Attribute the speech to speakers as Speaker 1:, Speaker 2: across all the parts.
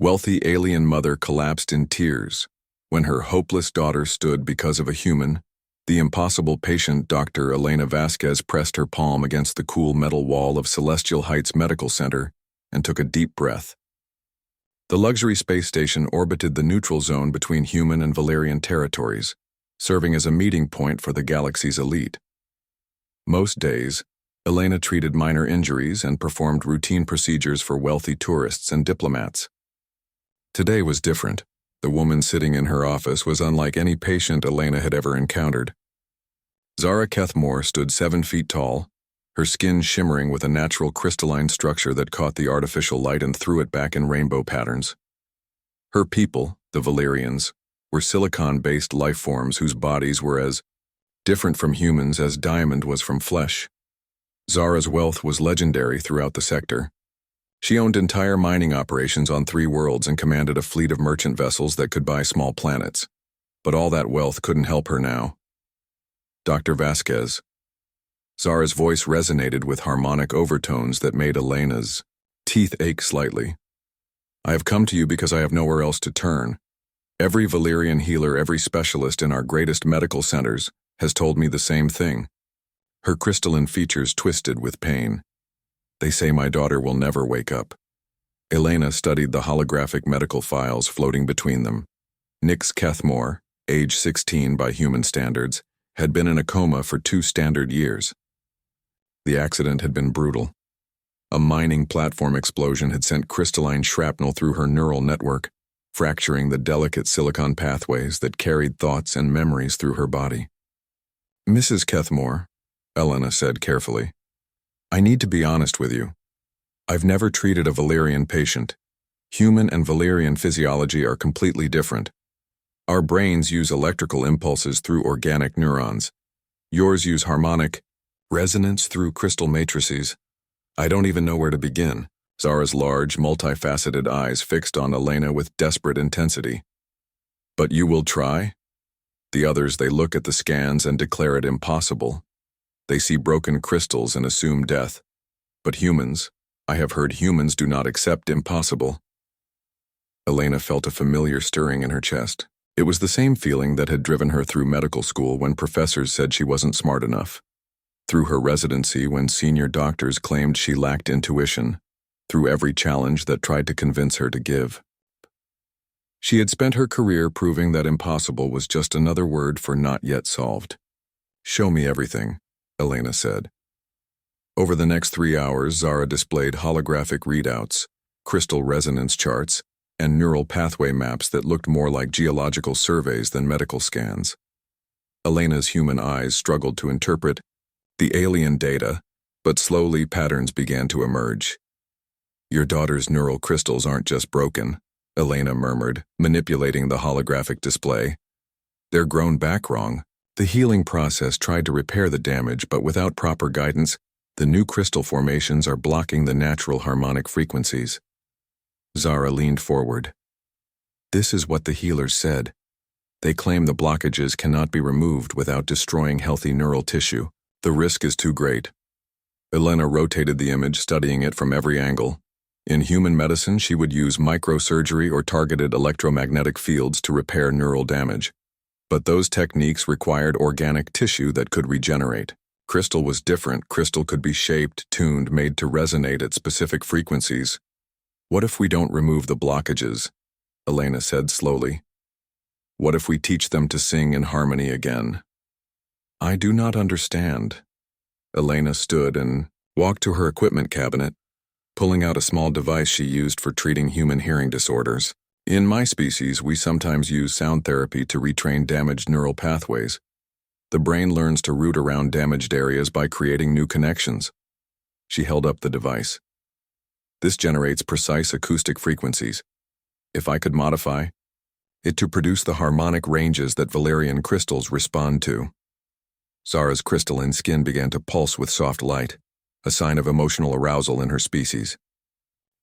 Speaker 1: Wealthy alien mother collapsed in tears when her hopeless daughter stood because of a human. The impossible patient Dr. Elena Vasquez pressed her palm against the cool metal wall of Celestial Heights Medical Center and took a deep breath. The luxury space station orbited the neutral zone between human and Valerian territories, serving as a meeting point for the galaxy's elite. Most days, Elena treated minor injuries and performed routine procedures for wealthy tourists and diplomats. Today was different. The woman sitting in her office was unlike any patient Elena had ever encountered. Zara Kethmore stood 7 feet tall, her skin shimmering with a natural crystalline structure that caught the artificial light and threw it back in rainbow patterns. Her people, the Valerians, were silicon-based life forms whose bodies were as different from humans as diamond was from flesh. Zara's wealth was legendary throughout the sector. She owned entire mining operations on 3 worlds and commanded a fleet of merchant vessels that could buy small planets. But all that wealth couldn't help her now. Dr. Vasquez. Zara's voice resonated with harmonic overtones that made Elena's teeth ache slightly. I have come to you because I have nowhere else to turn. Every Valerian healer, every specialist in our greatest medical centers has told me the same thing. Her crystalline features twisted with pain. They say my daughter will never wake up. Elena studied the holographic medical files floating between them. Nix Kethmore, age 16 by human standards, had been in a coma for 2 standard years. The accident had been brutal. A mining platform explosion had sent crystalline shrapnel through her neural network, fracturing the delicate silicon pathways that carried thoughts and memories through her body. Mrs. Kethmore, Elena said carefully, I need to be honest with you. I've never treated a Valerian patient. Human and Valerian physiology are completely different. Our brains use electrical impulses through organic neurons. Yours use harmonic resonance through crystal matrices. I don't even know where to begin. Zara's large, multifaceted eyes fixed on Elena with desperate intensity. But you will try? The others, they look at the scans and declare it impossible. They see broken crystals and assume death. But humans, I have heard humans do not accept impossible. Elena felt a familiar stirring in her chest. It was the same feeling that had driven her through medical school when professors said she wasn't smart enough. Through her residency when senior doctors claimed she lacked intuition. Through every challenge that tried to convince her to give. She had spent her career proving that impossible was just another word for not yet solved. Show me everything, Elena said. Over the next 3 hours, Zara displayed holographic readouts, crystal resonance charts, and neural pathway maps that looked more like geological surveys than medical scans. Elena's human eyes struggled to interpret the alien data, but slowly patterns began to emerge. Your daughter's neural crystals aren't just broken, Elena murmured, manipulating the holographic display. They're grown back wrong. The healing process tried to repair the damage, but without proper guidance, the new crystal formations are blocking the natural harmonic frequencies. Zara leaned forward. This is what the healers said. They claim the blockages cannot be removed without destroying healthy neural tissue. The risk is too great. Elena rotated the image, studying it from every angle. In human medicine, she would use microsurgery or targeted electromagnetic fields to repair neural damage. But those techniques required organic tissue that could regenerate. Crystal was different. Crystal could be shaped, tuned, made to resonate at specific frequencies. What if we don't remove the blockages? Elena said slowly. What if we teach them to sing in harmony again? I do not understand. Elena stood and walked to her equipment cabinet, pulling out a small device she used for treating human hearing disorders. In my species, we sometimes use sound therapy to retrain damaged neural pathways. The brain learns to route around damaged areas by creating new connections. She held up the device. This generates precise acoustic frequencies. If I could modify it to produce the harmonic ranges that Valerian crystals respond to. Zara's crystalline skin began to pulse with soft light, a sign of emotional arousal in her species.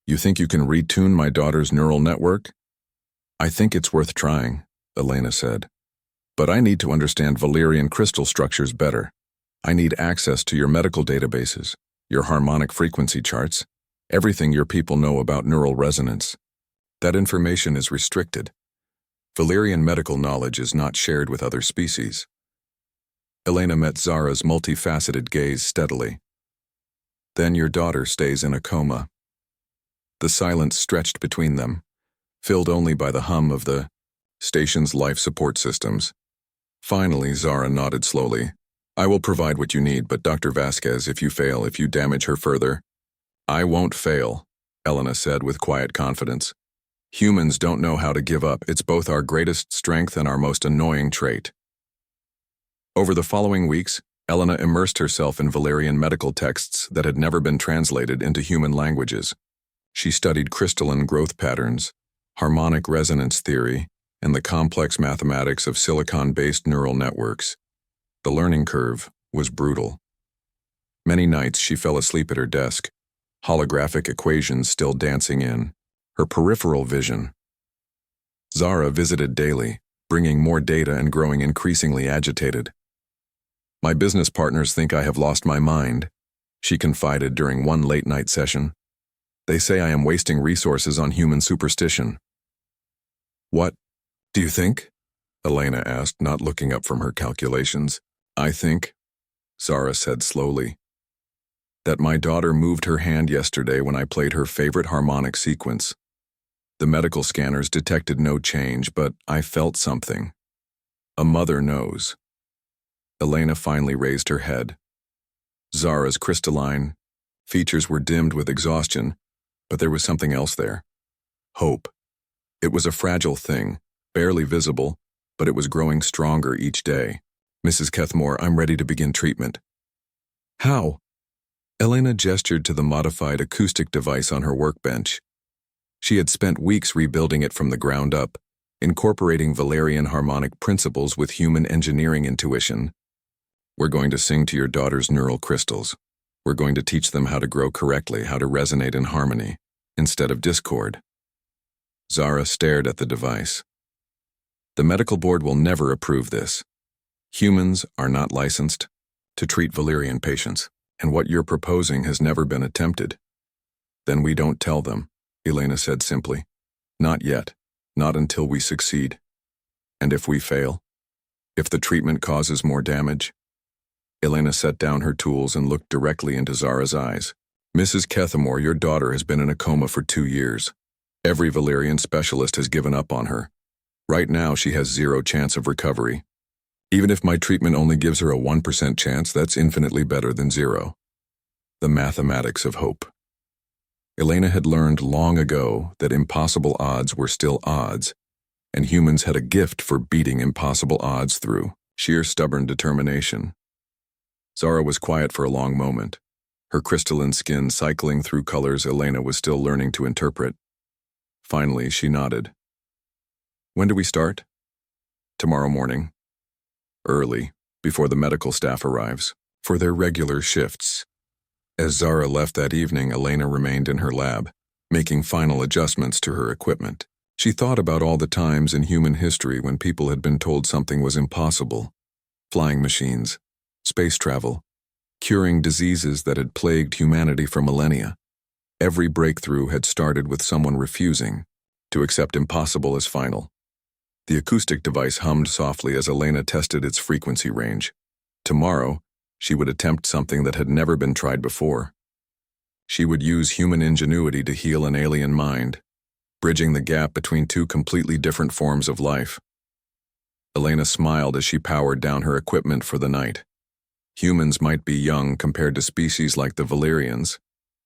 Speaker 1: You think you can retune my daughter's neural network? I think it's worth trying, Elena said. But I need to understand Valerian crystal structures better. I need access to your medical databases, your harmonic frequency charts, everything your people know about neural resonance. That information is restricted. Valerian medical knowledge is not shared with other species. Elena met Zara's multifaceted gaze steadily. Then your daughter stays in a coma. The silence stretched between them, filled only by the hum of the station's life support systems. Finally, Zara nodded slowly. I will provide what you need, but Dr. Vasquez, if you damage her further. I won't fail, Elena said with quiet confidence. Humans don't know how to give up. It's both our greatest strength and our most annoying trait. Over the following weeks, Elena immersed herself in Valerian medical texts that had never been translated into human languages. She studied crystalline growth patterns, harmonic resonance theory, and the complex mathematics of silicon-based neural networks. The learning curve was brutal. Many nights she fell asleep at her desk, holographic equations still dancing in her peripheral vision. Zara visited daily, bringing more data and growing increasingly agitated. My business partners think I have lost my mind, she confided during one late-night session. They say I am wasting resources on human superstition. What do you think? Elena asked, not looking up from her calculations. I think, Zara said slowly, that my daughter moved her hand yesterday when I played her favorite harmonic sequence. The medical scanners detected no change, but I felt something. A mother knows. Elena finally raised her head. Zara's crystalline features were dimmed with exhaustion, but there was something else there. Hope. It was a fragile thing, barely visible, but it was growing stronger each day. Mrs. Kethmore, I'm ready to begin treatment. How? Elena gestured to the modified acoustic device on her workbench. She had spent weeks rebuilding it from the ground up, incorporating Valerian harmonic principles with human engineering intuition. We're going to sing to your daughter's neural crystals. We're going to teach them how to grow correctly, how to resonate in harmony, instead of discord. Zara stared at the device. The medical board will never approve this. Humans are not licensed to treat Valerian patients, and what you're proposing has never been attempted. Then we don't tell them, Elena said simply. Not yet, not until we succeed. And if we fail? If the treatment causes more damage? Elena set down her tools and looked directly into Zara's eyes. Mrs. Kethmore, your daughter has been in a coma for 2 years. Every Valerian specialist has given up on her. Right now, she has 0 chance of recovery. Even if my treatment only gives her a 1% chance, that's infinitely better than 0. The mathematics of hope. Elena had learned long ago that impossible odds were still odds, and humans had a gift for beating impossible odds through sheer stubborn determination. Zara was quiet for a long moment, her crystalline skin cycling through colors Elena was still learning to interpret. Finally, she nodded. When do we start? Tomorrow morning. Early, before the medical staff arrives, for their regular shifts. As Zara left that evening, Elena remained in her lab, making final adjustments to her equipment. She thought about all the times in human history when people had been told something was impossible. Flying machines, space travel, curing diseases that had plagued humanity for millennia. Every breakthrough had started with someone refusing to accept impossible as final. The acoustic device hummed softly as Elena tested its frequency range. Tomorrow, she would attempt something that had never been tried before. She would use human ingenuity to heal an alien mind, bridging the gap between 2 completely different forms of life. Elena smiled as she powered down her equipment for the night. Humans might be young compared to species like the Valerians.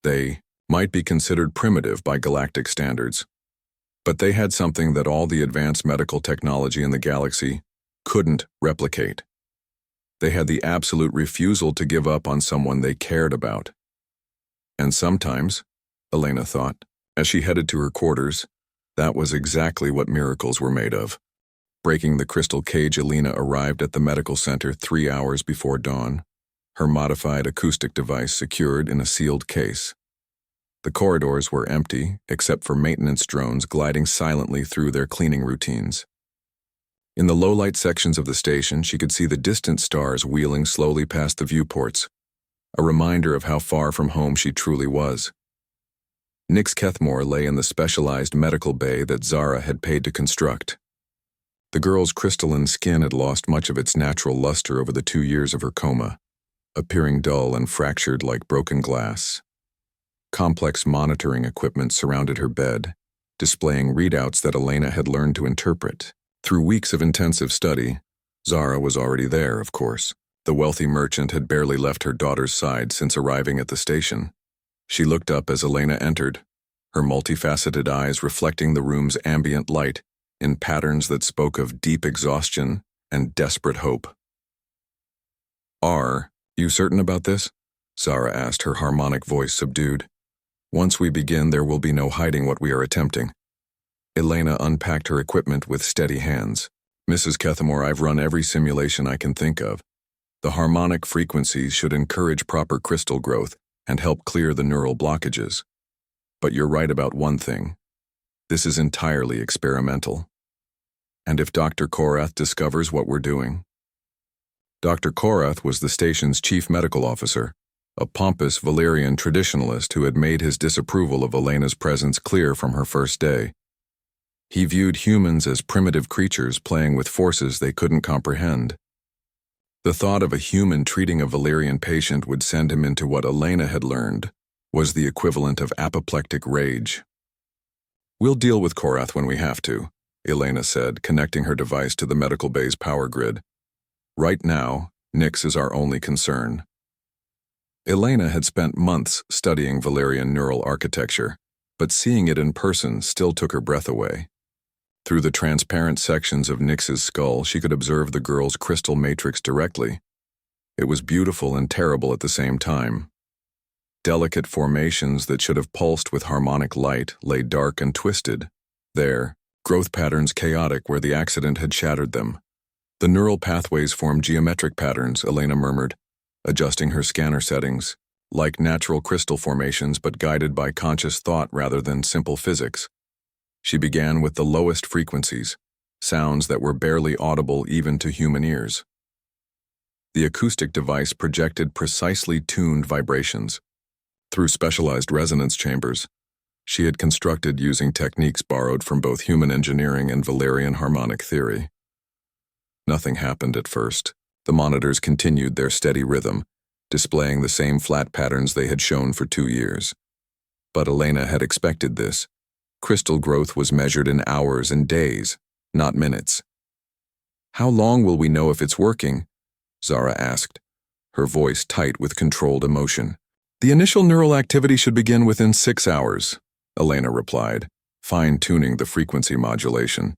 Speaker 1: They might be considered primitive by galactic standards. But they had something that all the advanced medical technology in the galaxy couldn't replicate. They had the absolute refusal to give up on someone they cared about. And sometimes, Elena thought, as she headed to her quarters, that was exactly what miracles were made of. Breaking the crystal cage, Elena arrived at the medical center 3 hours before dawn, her modified acoustic device secured in a sealed case. The corridors were empty, except for maintenance drones gliding silently through their cleaning routines. In the low-light sections of the station, she could see the distant stars wheeling slowly past the viewports, a reminder of how far from home she truly was. Nix Kethmore lay in the specialized medical bay that Zara had paid to construct. The girl's crystalline skin had lost much of its natural luster over the 2 years of her coma, appearing dull and fractured like broken glass. Complex monitoring equipment surrounded her bed, displaying readouts that Elena had learned to interpret. Through weeks of intensive study, Zara was already there, of course. The wealthy merchant had barely left her daughter's side since arriving at the station. She looked up as Elena entered, her multifaceted eyes reflecting the room's ambient light in patterns that spoke of deep exhaustion and desperate hope. "Are you certain about this?" Zara asked, her harmonic voice subdued. "Once we begin, there will be no hiding what we are attempting." Elena unpacked her equipment with steady hands. "Mrs. Kethmore, I've run every simulation I can think of. The harmonic frequencies should encourage proper crystal growth and help clear the neural blockages. But you're right about one thing. This is entirely experimental. And if Dr. Korath discovers what we're doing?" Dr. Korath was the station's chief medical officer, a pompous Valyrian traditionalist who had made his disapproval of Elena's presence clear from her first day. He viewed humans as primitive creatures playing with forces they couldn't comprehend. The thought of a human treating a Valyrian patient would send him into what Elena had learned was the equivalent of apoplectic rage. "We'll deal with Korath when we have to," Elena said, connecting her device to the medical bay's power grid. "Right now, Nix is our only concern." Elena had spent months studying Valyrian neural architecture, but seeing it in person still took her breath away. Through the transparent sections of Nix's skull, she could observe the girl's crystal matrix directly. It was beautiful and terrible at the same time. Delicate formations that should have pulsed with harmonic light lay dark and twisted. There, growth patterns chaotic where the accident had shattered them. "The neural pathways form geometric patterns," Elena murmured, adjusting her scanner settings, "like natural crystal formations but guided by conscious thought rather than simple physics." She began with the lowest frequencies, sounds that were barely audible even to human ears. The acoustic device projected precisely tuned vibrations. Through specialized resonance chambers, she had constructed using techniques borrowed from both human engineering and Valyrian harmonic theory. Nothing happened at first. The monitors continued their steady rhythm, displaying the same flat patterns they had shown for 2 years. But Elena had expected this. Crystal growth was measured in hours and days, not minutes. "How long will we know if it's working?" Zara asked, her voice tight with controlled emotion. "The initial neural activity should begin within 6 hours, Elena replied, fine-tuning the frequency modulation.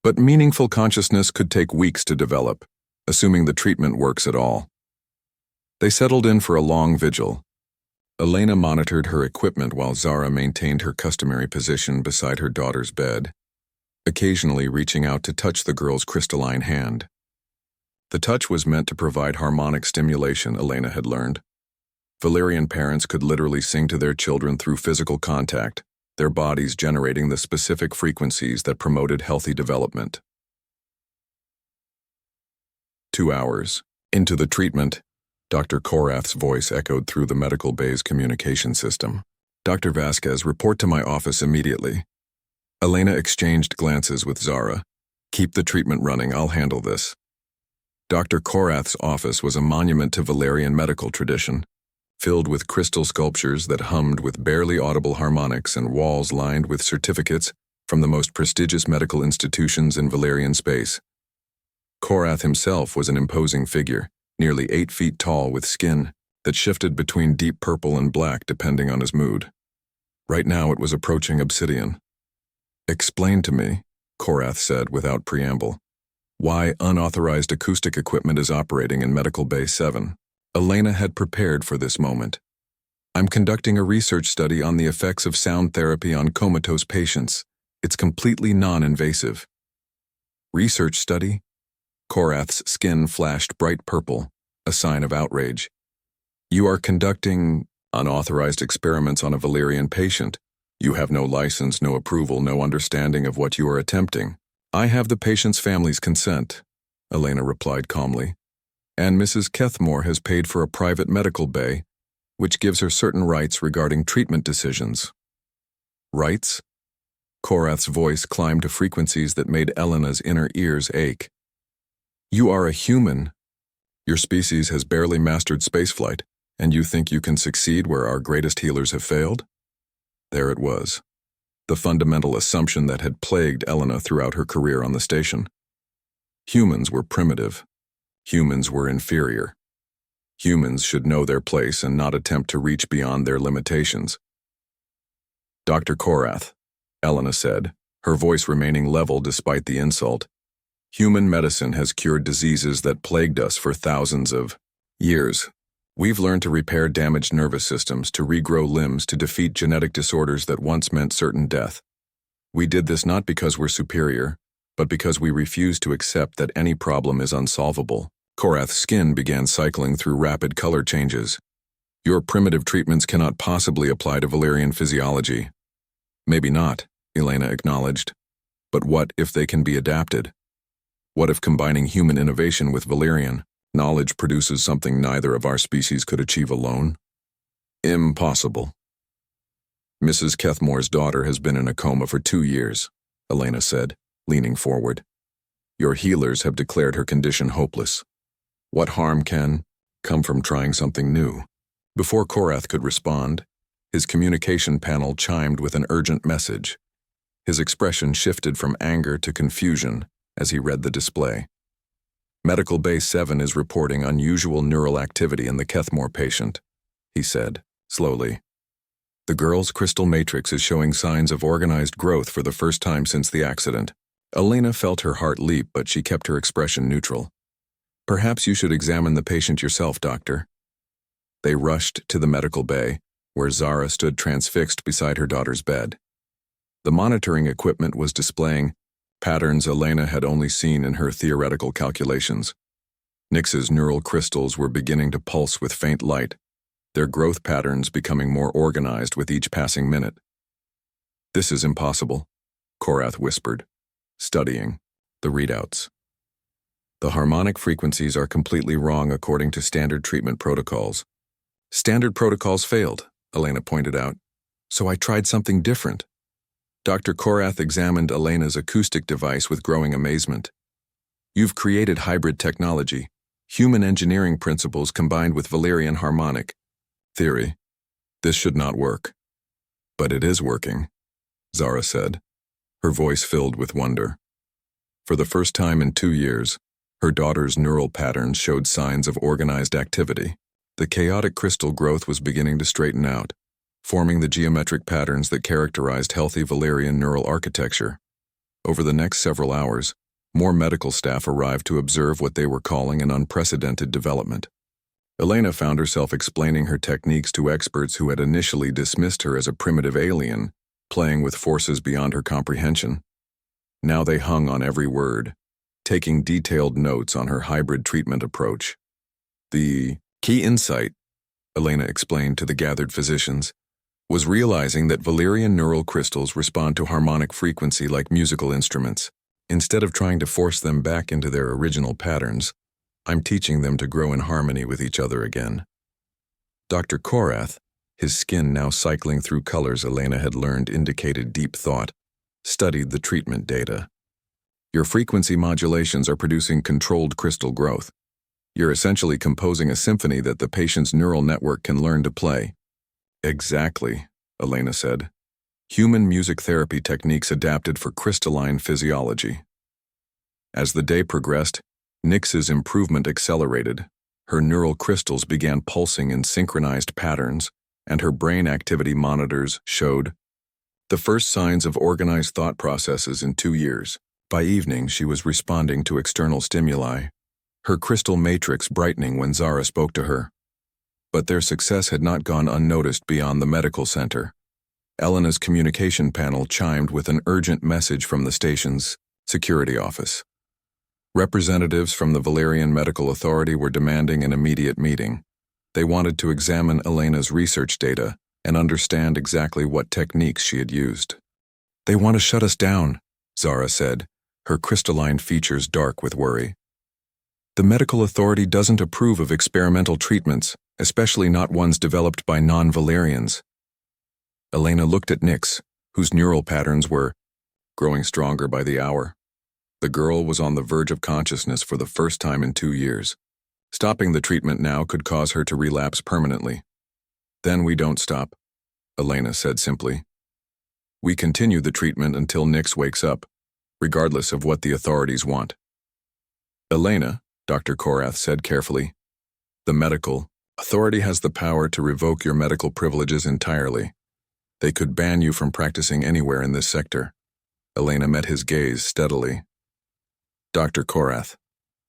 Speaker 1: "But meaningful consciousness could take weeks to develop, assuming the treatment works at all." They settled in for a long vigil. Elena monitored her equipment while Zara maintained her customary position beside her daughter's bed, occasionally reaching out to touch the girl's crystalline hand. The touch was meant to provide harmonic stimulation, Elena had learned. Valyrian parents could literally sing to their children through physical contact, their bodies generating the specific frequencies that promoted healthy development. 2 hours into the treatment, Dr. Korath's voice echoed through the medical bay's communication system. "Dr. Vasquez, report to my office immediately." Elena exchanged glances with Zara. "Keep the treatment running, I'll handle this." Dr. Korath's office was a monument to Valyrian medical tradition, filled with crystal sculptures that hummed with barely audible harmonics and walls lined with certificates from the most prestigious medical institutions in Valyrian space. Korath himself was an imposing figure, nearly 8 feet tall with skin that shifted between deep purple and black depending on his mood. Right now it was approaching obsidian. "Explain to me," Korath said without preamble, "why unauthorized acoustic equipment is operating in Medical Bay 7. Elena had prepared for this moment. "I'm conducting a research study on the effects of sound therapy on comatose patients. It's completely non-invasive." "Research study?" Korath's skin flashed bright purple, a sign of outrage. "You are conducting unauthorized experiments on a Valyrian patient. You have no license, no approval, no understanding of what you are attempting." "I have the patient's family's consent," Elena replied calmly, "and Mrs. Kethmore has paid for a private medical bay, which gives her certain rights regarding treatment decisions." Rights? Korath's voice climbed to frequencies that made Elena's inner ears ache. You are a human. Your species has barely mastered spaceflight, and you think you can succeed where our greatest healers have failed? There it was. The fundamental assumption that had plagued Elena throughout her career on the station. Humans were primitive. Humans were inferior. Humans should know their place and not attempt to reach beyond their limitations. Dr. Korath, Elena said, her voice remaining level despite the insult. Human medicine has cured diseases that plagued us for thousands of years. We've learned to repair damaged nervous systems, to regrow limbs, to defeat genetic disorders that once meant certain death. We did this not because we're superior, but because we refuse to accept that any problem is unsolvable. Korath's skin began cycling through rapid color changes. Your primitive treatments cannot possibly apply to Valerian physiology. Maybe not, Elena acknowledged. But what if they can be adapted? What if combining human innovation with Valerian knowledge produces something neither of our species could achieve alone? Impossible. Mrs. Kethmore's daughter has been in a coma for 2 years, Elena said, leaning forward. Your healers have declared her condition hopeless. What harm can come from trying something new? Before Korath could respond, his communication panel chimed with an urgent message. His expression shifted from anger to confusion as he read the display. Medical Bay 7 is reporting unusual neural activity in the Kethmore patient, he said, slowly. The girl's crystal matrix is showing signs of organized growth for the first time since the accident. Elena felt her heart leap, but she kept her expression neutral. Perhaps you should examine the patient yourself, doctor. They rushed to the medical bay, where Zara stood transfixed beside her daughter's bed. The monitoring equipment was displaying patterns Elena had only seen in her theoretical calculations. Nyx's neural crystals were beginning to pulse with faint light, their growth patterns becoming more organized with each passing minute. This is impossible, Korath whispered, studying the readouts. The harmonic frequencies are completely wrong according to standard treatment protocols. Standard protocols failed, Elena pointed out, so I tried something different. Dr. Korath examined Elena's acoustic device with growing amazement. You've created hybrid technology, human engineering principles combined with Valerian harmonic theory. This should not work. But it is working, Zara said, her voice filled with wonder. For the first time in 2 years, her daughter's neural patterns showed signs of organized activity. The chaotic crystal growth was beginning to straighten out, forming the geometric patterns that characterized healthy Valerian neural architecture. Over the next several hours, more medical staff arrived to observe what they were calling an unprecedented development. Elena found herself explaining her techniques to experts who had initially dismissed her as a primitive alien, playing with forces beyond her comprehension. Now they hung on every word, taking detailed notes on her hybrid treatment approach. The key insight, Elena explained to the gathered physicians, was realizing that Valerian neural crystals respond to harmonic frequency like musical instruments. Instead of trying to force them back into their original patterns, I'm teaching them to grow in harmony with each other again. Dr. Korath, his skin now cycling through colors Elena had learned indicated deep thought, studied the treatment data. Your frequency modulations are producing controlled crystal growth. You're essentially composing a symphony that the patient's neural network can learn to play. Exactly, Elena said. Human music therapy techniques adapted for crystalline physiology. As the day progressed, Nyx's improvement accelerated. Her neural crystals began pulsing in synchronized patterns, and her brain activity monitors showed the first signs of organized thought processes in 2 years. By evening, she was responding to external stimuli, her crystal matrix brightening when Zara spoke to her. But their success had not gone unnoticed beyond the medical center. Elena's communication panel chimed with an urgent message from the station's security office. Representatives from the Valerian Medical Authority were demanding an immediate meeting. They wanted to examine Elena's research data and understand exactly what techniques she had used. They want to shut us down, Zara said, her crystalline features dark with worry. The medical authority doesn't approve of experimental treatments, especially not ones developed by non-Valerians. Elena looked at Nyx, whose neural patterns were growing stronger by the hour. The girl was on the verge of consciousness for the first time in 2 years. Stopping the treatment now could cause her to relapse permanently. Then we don't stop, Elena said simply. We continue the treatment until Nix wakes up, regardless of what the authorities want. Elena, Dr. Korath said carefully, the medical authority has the power to revoke your medical privileges entirely. They could ban you from practicing anywhere in this sector. Elena met his gaze steadily. Dr. Korath,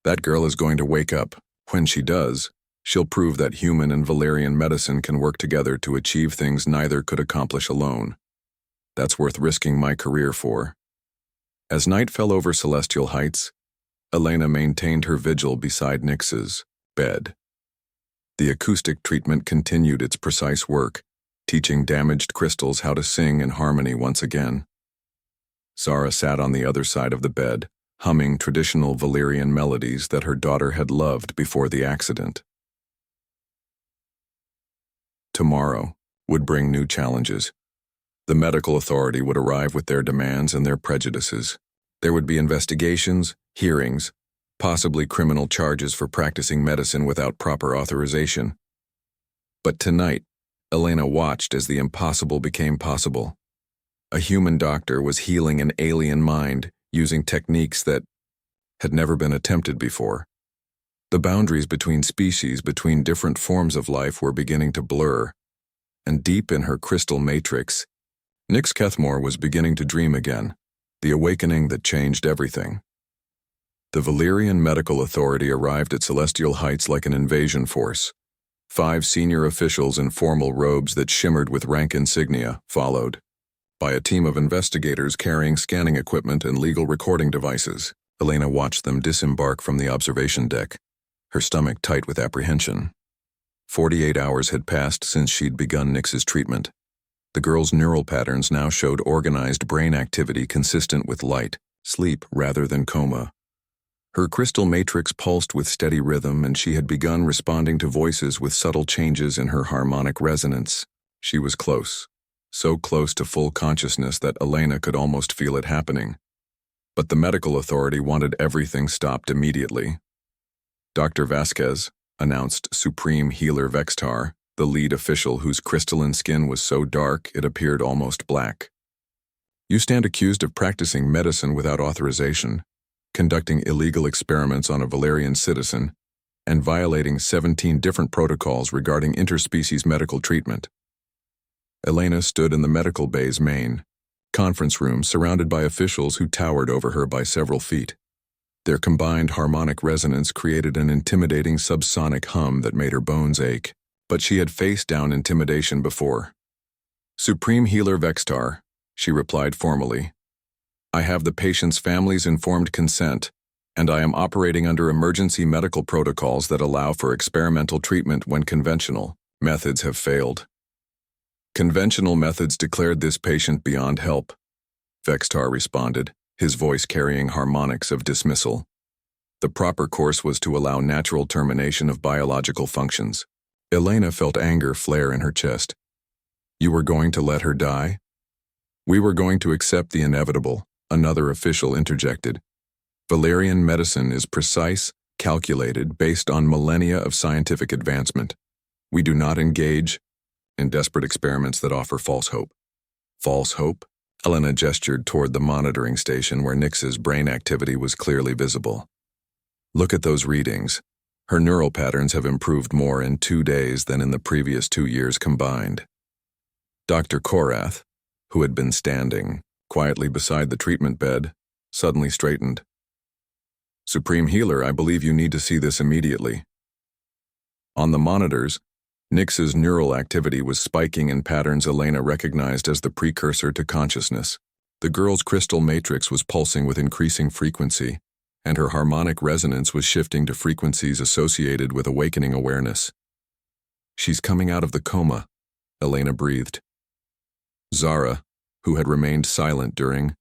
Speaker 1: that girl is going to wake up. When she does, she'll prove that human and Valerian medicine can work together to achieve things neither could accomplish alone. That's worth risking my career for. As night fell over Celestial Heights, Elena maintained her vigil beside Nix's bed. The acoustic treatment continued its precise work, teaching damaged crystals how to sing in harmony once again. Zara sat on the other side of the bed, humming traditional Valerian melodies that her daughter had loved before the accident. Tomorrow would bring new challenges. The medical authority would arrive with their demands and their prejudices. There would be investigations, hearings, possibly criminal charges for practicing medicine without proper authorization. But tonight, Elena watched as the impossible became possible. A human doctor was healing an alien mind using techniques that had never been attempted before. The boundaries between species, between different forms of life were beginning to blur, and deep in her crystal matrix, Nix Kethmore was beginning to dream again, the awakening that changed everything. The Valerian Medical Authority arrived at Celestial Heights like an invasion force. 5 senior officials in formal robes that shimmered with rank insignia followed, by a team of investigators carrying scanning equipment and legal recording devices. Elena watched them disembark from the observation deck, her stomach tight with apprehension. 48 hours had passed since she'd begun Nix's treatment. The girl's neural patterns now showed organized brain activity consistent with light, sleep rather than coma. Her crystal matrix pulsed with steady rhythm, and she had begun responding to voices with subtle changes in her harmonic resonance. She was close, so close to full consciousness that Elena could almost feel it happening. But the medical authority wanted everything stopped immediately. Dr. Vasquez, announced Supreme Healer Vextar, the lead official whose crystalline skin was so dark it appeared almost black. You stand accused of practicing medicine without authorization, conducting illegal experiments on a Valerian citizen, and violating 17 different protocols regarding interspecies medical treatment. Elena stood in the medical bay's main conference room surrounded by officials who towered over her by several feet. Their combined harmonic resonance created an intimidating subsonic hum that made her bones ache, but she had faced down intimidation before. Supreme Healer Vextar, she replied formally. I have the patient's family's informed consent, and I am operating under emergency medical protocols that allow for experimental treatment when conventional methods have failed. Conventional methods declared this patient beyond help, Vextar responded, his voice carrying harmonics of dismissal. The proper course was to allow natural termination of biological functions. Elena felt anger flare in her chest. You were going to let her die? We were going to accept the inevitable, another official interjected. Valerian medicine is precise, calculated, based on millennia of scientific advancement. We do not engage in desperate experiments that offer false hope. False hope? Elena gestured toward the monitoring station where Nix's brain activity was clearly visible. Look at those readings. Her neural patterns have improved more in 2 days than in the previous 2 years combined. Dr. Korath, who had been standing quietly beside the treatment bed, suddenly straightened. Supreme Healer, I believe you need to see this immediately. On the monitors, Nix's neural activity was spiking in patterns Elena recognized as the precursor to consciousness. The girl's crystal matrix was pulsing with increasing frequency, and her harmonic resonance was shifting to frequencies associated with awakening awareness. She's coming out of the coma, Elena breathed. Zara, who had remained silent during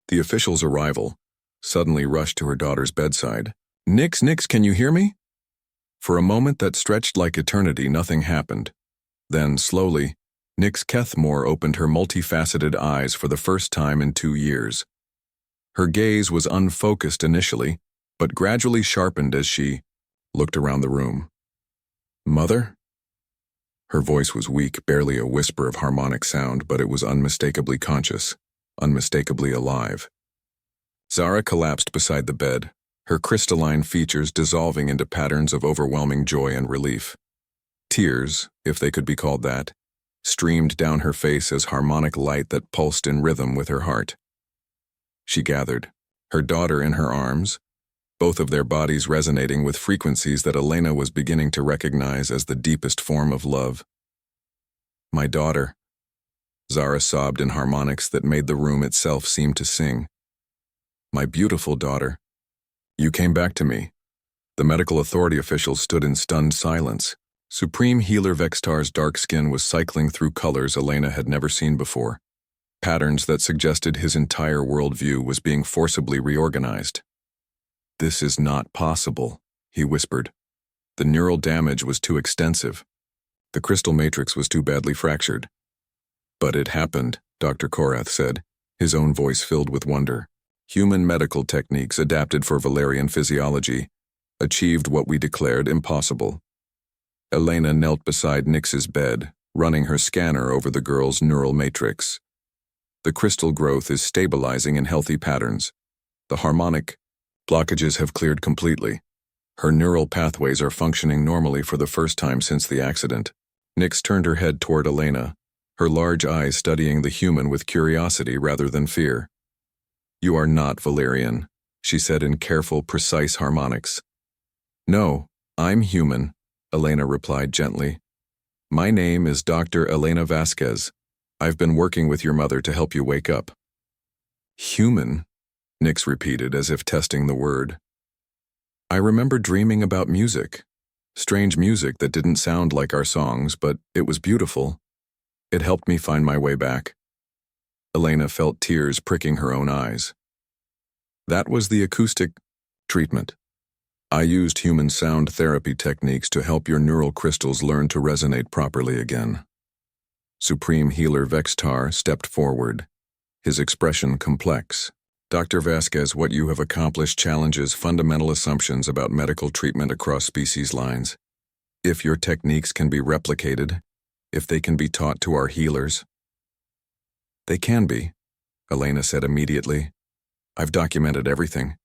Speaker 1: the official's arrival, suddenly rushed to her daughter's bedside. Nix, can you hear me? For a moment that stretched like eternity, nothing happened. Then, slowly, Nix Kethmore opened her multifaceted eyes for the first time in 2 years. Her gaze was unfocused initially, but gradually sharpened as she looked around the room. "Mother?" Her voice was weak, barely a whisper of harmonic sound, but it was unmistakably conscious, unmistakably alive. Zara collapsed beside the bed, her crystalline features dissolving into patterns of overwhelming joy and relief. Tears, if they could be called that, streamed down her face as harmonic light that pulsed in rhythm with her heart. She gathered, her daughter in her arms, both of their bodies resonating with frequencies that Elena was beginning to recognize as the deepest form of love. "My daughter," Zara sobbed in harmonics that made the room itself seem to sing. "My beautiful daughter. You came back to me." The medical authority officials stood in stunned silence. Supreme Healer Vextar's dark skin was cycling through colors Elena had never seen before, patterns that suggested his entire worldview was being forcibly reorganized. "This is not possible," he whispered. "The neural damage was too extensive. The crystal matrix was too badly fractured." "But it happened," Dr. Korath said, his own voice filled with wonder. "Human medical techniques adapted for Valerian physiology achieved what we declared impossible." Elena knelt beside Nix's bed, running her scanner over the girl's neural matrix. "The crystal growth is stabilizing in healthy patterns. The harmonic blockages have cleared completely. Her neural pathways are functioning normally for the first time since the accident." Nix turned her head toward Elena, her large eyes studying the human with curiosity rather than fear. "You are not Valerian," she said in careful, precise harmonics. "No, I'm human," Elena replied gently. "My name is Dr. Elena Vasquez. I've been working with your mother to help you wake up." "Human?" Nix repeated as if testing the word. "I remember dreaming about music. Strange music that didn't sound like our songs, but it was beautiful. It helped me find my way back." Elena felt tears pricking her own eyes. "That was the acoustic treatment. I used human sound therapy techniques to help your neural crystals learn to resonate properly again." Supreme Healer Vextar stepped forward, his expression complex. "Dr. Vasquez, what you have accomplished challenges fundamental assumptions about medical treatment across species lines. If your techniques can be replicated, if they can be taught to our healers." "They can be," Elena said immediately. "I've documented everything.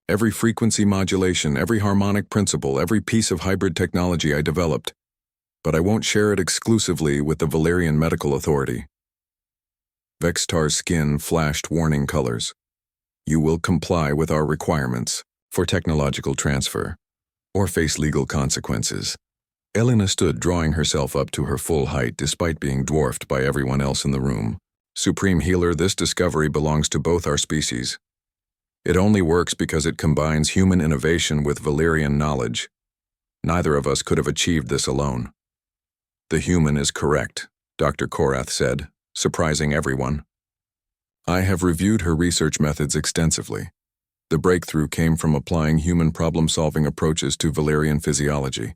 Speaker 1: Every frequency modulation, every harmonic principle, every piece of hybrid technology I developed. But I won't share it exclusively with the Valerian Medical Authority." Vextar's skin flashed warning colors. "You will comply with our requirements for technological transfer, or face legal consequences." Elena stood, drawing herself up to her full height despite being dwarfed by everyone else in the room. "Supreme Healer, this discovery belongs to both our species. It only works because it combines human innovation with Valerian knowledge. Neither of us could have achieved this alone." "The human is correct," Dr. Korath said, surprising everyone. "I have reviewed her research methods extensively. The breakthrough came from applying human problem-solving approaches to Valerian physiology.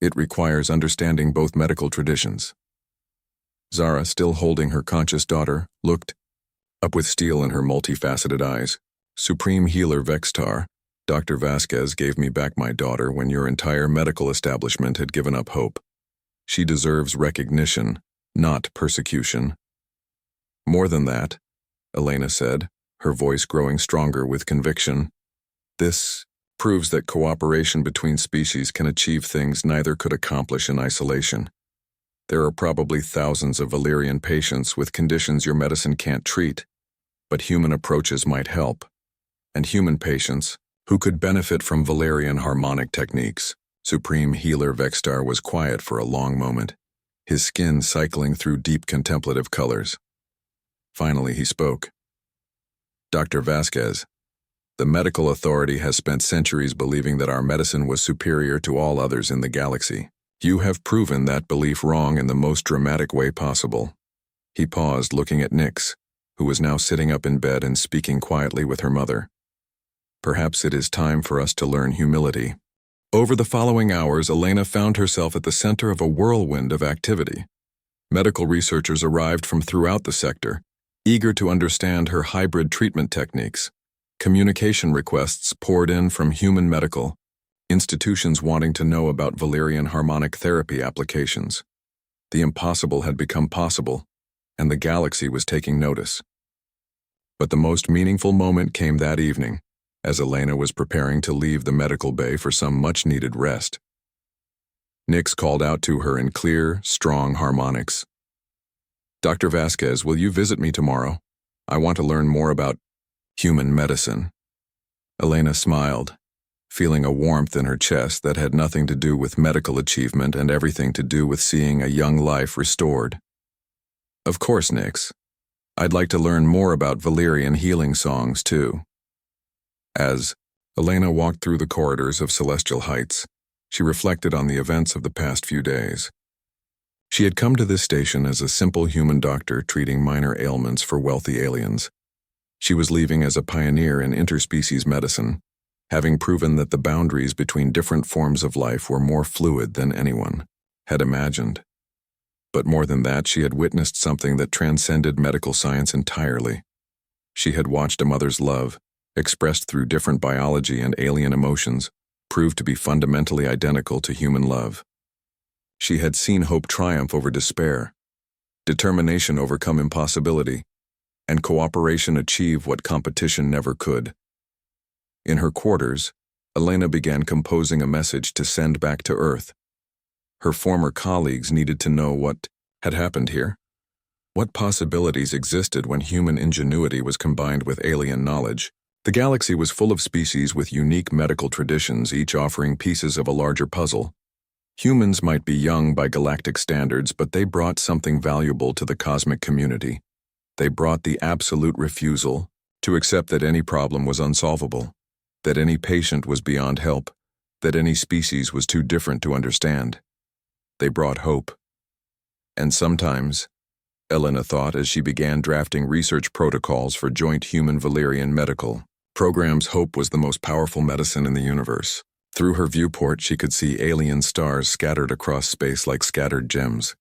Speaker 1: It requires understanding both medical traditions." Zara, still holding her conscious daughter, looked up with steel in her multifaceted eyes. "Supreme Healer Vextar, Dr. Vasquez gave me back my daughter when your entire medical establishment had given up hope. She deserves recognition, not persecution." "More than that," Elena said, her voice growing stronger with conviction. "This proves that cooperation between species can achieve things neither could accomplish in isolation. There are probably thousands of Valerian patients with conditions your medicine can't treat, but human approaches might help. And human patients who could benefit from Valerian harmonic techniques." Supreme Healer Vextar was quiet for a long moment, his skin cycling through deep contemplative colors. Finally he spoke. "Dr. Vasquez, the medical authority has spent centuries believing that our medicine was superior to all others in the galaxy. You have proven that belief wrong in the most dramatic way possible." He paused, looking at Nix, who was now sitting up in bed and speaking quietly with her mother. "Perhaps it is time for us to learn humility." Over the following hours, Elena found herself at the center of a whirlwind of activity. Medical researchers arrived from throughout the sector, eager to understand her hybrid treatment techniques. Communication requests poured in from human medical institutions wanting to know about Valerian harmonic therapy applications. The impossible had become possible, and the galaxy was taking notice. But the most meaningful moment came that evening, as Elena was preparing to leave the medical bay for some much-needed rest. Nix called out to her in clear, strong harmonics. "Dr. Vasquez, will you visit me tomorrow? I want to learn more about human medicine." Elena smiled, feeling a warmth in her chest that had nothing to do with medical achievement and everything to do with seeing a young life restored. "Of course, Nix. I'd like to learn more about Valerian healing songs, too." As Elena walked through the corridors of Celestial Heights, she reflected on the events of the past few days. She had come to this station as a simple human doctor treating minor ailments for wealthy aliens. She was leaving as a pioneer in interspecies medicine, having proven that the boundaries between different forms of life were more fluid than anyone had imagined. But more than that, she had witnessed something that transcended medical science entirely. She had watched a mother's love, expressed through different biology and alien emotions, prove to be fundamentally identical to human love. She had seen hope triumph over despair, determination overcome impossibility, and cooperation achieve what competition never could. In her quarters, Elena began composing a message to send back to Earth. Her former colleagues needed to know what had happened here. What possibilities existed when human ingenuity was combined with alien knowledge? The galaxy was full of species with unique medical traditions, each offering pieces of a larger puzzle. Humans might be young by galactic standards, but they brought something valuable to the cosmic community. They brought the absolute refusal to accept that any problem was unsolvable, that any patient was beyond help, that any species was too different to understand. They brought hope. And sometimes, Elena thought as she began drafting research protocols for joint human-Valerian medical programs, hope was the most powerful medicine in the universe. Through her viewport, she could see alien stars scattered across space like scattered gems.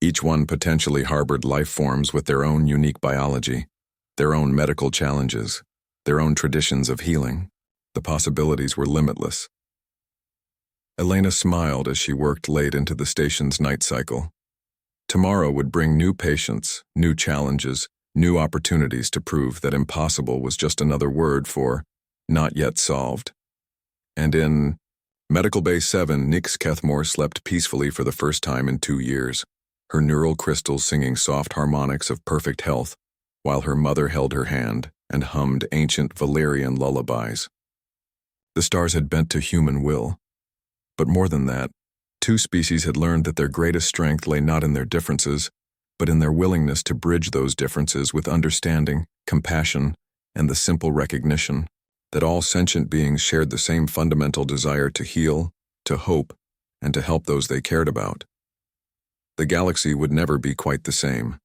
Speaker 1: Each one potentially harbored life forms with their own unique biology, their own medical challenges, their own traditions of healing. The possibilities were limitless. Elena smiled as she worked late into the station's night cycle. Tomorrow would bring new patients, new challenges, new opportunities to prove that impossible was just another word for not yet solved. And in Medical Bay 7, Nix Kethmore slept peacefully for the first time in 2 years, her neural crystals singing soft harmonics of perfect health, while her mother held her hand and hummed ancient Valerian lullabies. The stars had bent to human will. But more than that, 2 species had learned that their greatest strength lay not in their differences, but in their willingness to bridge those differences with understanding, compassion, and the simple recognition that all sentient beings shared the same fundamental desire to heal, to hope, and to help those they cared about. The galaxy would never be quite the same.